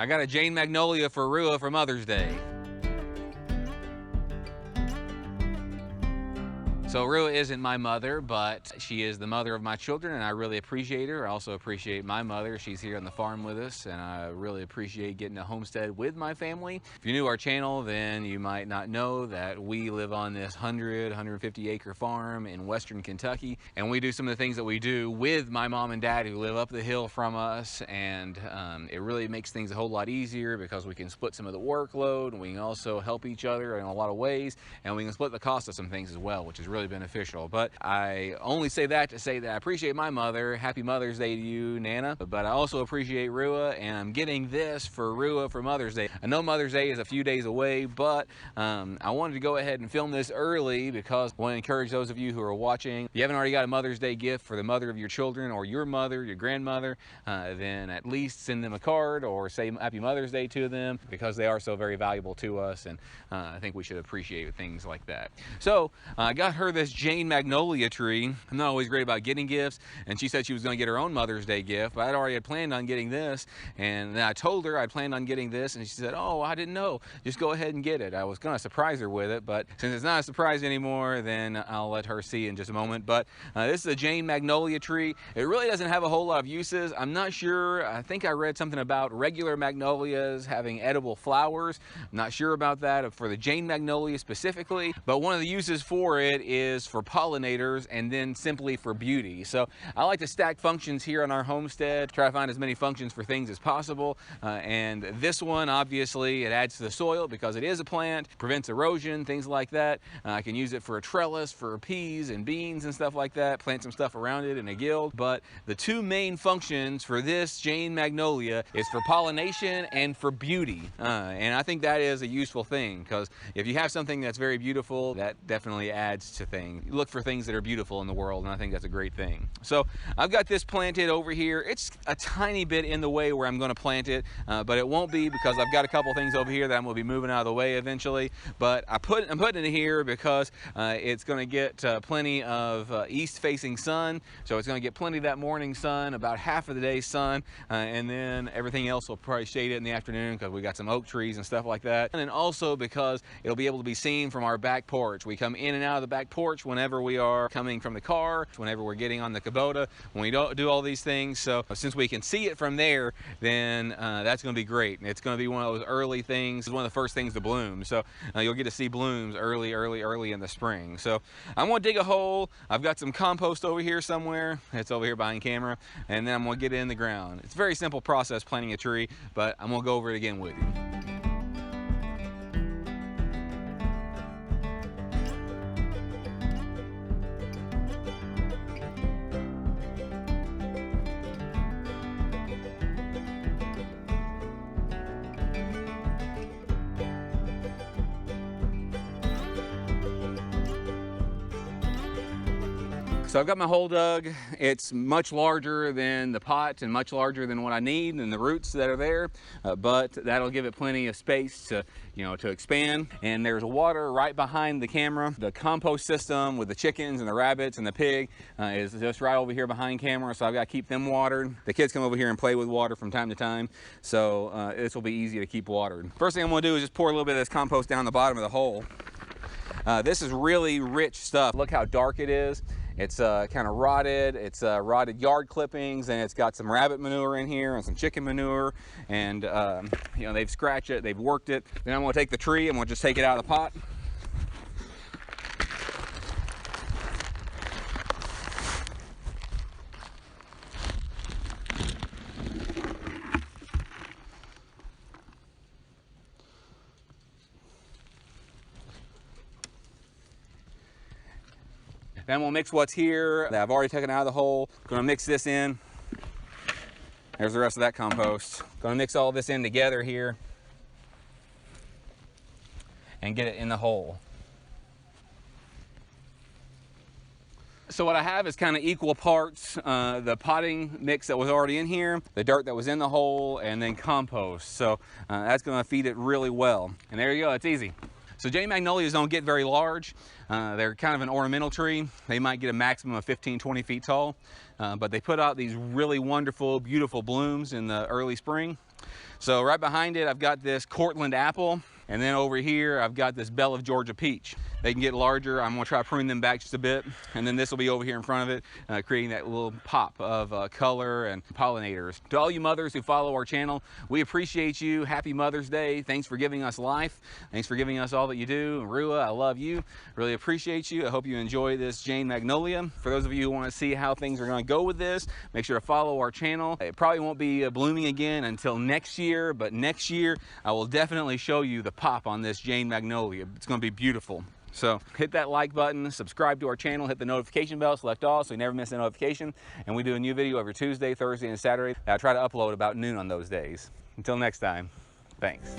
I got a Jane Magnolia for Ruia for Mother's Day. So Ruia isn't my mother, but she is the mother of my children, and I really appreciate her. I also appreciate my mother. She's here on the farm with us, and I really appreciate getting to homestead with my family. If you're new to our channel, then you might not know that we live on this 150 acre farm in western Kentucky, and we do some of the things that we do with my mom and dad who live up the hill from us, and it really makes things a whole lot easier because we can split some of the workload, and we can also help each other in a lot of ways, and we can split the cost of some things as well, which is really beneficial. But I only say that to say that I appreciate my mother. Happy Mother's Day to you, Nana. But I also appreciate Ruia, and I'm getting this for Ruia for Mother's Day. I know Mother's Day is a few days away, but I wanted to go ahead and film this early because I want to encourage those of you who are watching. If you haven't already got a Mother's Day gift for the mother of your children or your mother, your grandmother, then at least send them a card or say Happy Mother's Day to them because they are so very valuable to us, and I think we should appreciate things like that. So I got her this Jane Magnolia tree. I'm not always great about getting gifts, and she said she was going to get her own Mother's Day gift, but I'd already had planned on getting this, and then I told her I'd planned on getting this, and she said, oh, I didn't know, just go ahead and get it. I was going to surprise her with it, but since it's not a surprise anymore, then I'll let her see in just a moment. But this is a Jane Magnolia tree. It really doesn't have a whole lot of uses. I'm not sure. I think I read something about regular magnolias having edible flowers. I'm not sure about that for the Jane Magnolia specifically, but one of the uses for it is for pollinators and then simply for beauty. So I like to stack functions here on our homestead, try to find as many functions for things as possible, and this one, obviously, it adds to the soil because it is a plant, prevents erosion, things like that. I can use it for a trellis for peas and beans and stuff like that, plant some stuff around it in a guild. But the two main functions for this Jane Magnolia is for pollination and for beauty, and I think that is a useful thing because if you have something that's very beautiful, that definitely adds to things. You look for things that are beautiful in the world, and I think that's a great thing. So I've got this planted over here. It's a tiny bit in the way where I'm going to plant it, but it won't be because I've got a couple things over here that I'm going to be moving out of the way eventually. But I'm putting it here because it's going to get plenty of east-facing sun, so it's going to get plenty of that morning sun, about half of the day's sun, and then everything else will probably shade it in the afternoon because we got some oak trees and stuff like that. And then also because it'll be able to be seen from our back porch. We come in and out of the back porch whenever we are coming from the car, whenever we're getting on the Kubota, when we don't do all these things. So since we can see it from there, then that's going to be great. It's going to be one of those early things. It's one of the first things to bloom. So you'll get to see blooms early in the spring. So I'm going to dig a hole. I've got some compost over here somewhere. It's over here behind camera. And then I'm going to get it in the ground. It's a very simple process planting a tree, but I'm going to go over it again with you. So I've got my hole dug. It's much larger than the pot and much larger than what I need and the roots that are there, but that'll give it plenty of space to, to expand. And there's water right behind the camera. The compost system with the chickens and the rabbits and the pig is just right over here behind camera, so I've got to keep them watered. The kids come over here and play with water from time to time, so this will be easy to keep watered. First thing I'm going to do is just pour a little bit of this compost down the bottom of the hole. This is really rich stuff. Look how dark it is. It's kind of rotted. It's rotted yard clippings, and it's got some rabbit manure in here and some chicken manure, and they've scratched it, they've worked it. Then I'm going to take the tree, I'm going to just take it out of the pot. Then we'll mix what's here that I've already taken out of the hole. Gonna mix this in. There's the rest of that compost. Gonna mix all this in together here and get it in the hole. So what I have is kind of equal parts, the potting mix that was already in here, the dirt that was in the hole, and then compost. So that's gonna feed it really well. And there you go, it's easy. So Jane Magnolias don't get very large. They're kind of an ornamental tree. They might get a maximum of 15, 20 feet tall, but they put out these really wonderful, beautiful blooms in the early spring. So right behind it, I've got this Cortland apple. And then over here, I've got this Bell of Georgia peach. They can get larger. I'm gonna try to prune them back just a bit. And then this will be over here in front of it, creating that little pop of color and pollinators. To all you mothers who follow our channel, we appreciate you. Happy Mother's Day. Thanks for giving us life. Thanks for giving us all that you do. And Ruia, I love you. Really appreciate you. I hope you enjoy this Jane Magnolia. For those of you who wanna see how things are gonna go with this, make sure to follow our channel. It probably won't be blooming again until next year, but next year, I will definitely show you the pop on this Jane Magnolia. It's going to be beautiful. So hit that like button, subscribe to our channel, hit the notification bell, select all so you never miss a notification. And we do a new video every Tuesday, Thursday, and Saturday. I try to upload about noon on those days. Until next time, thanks.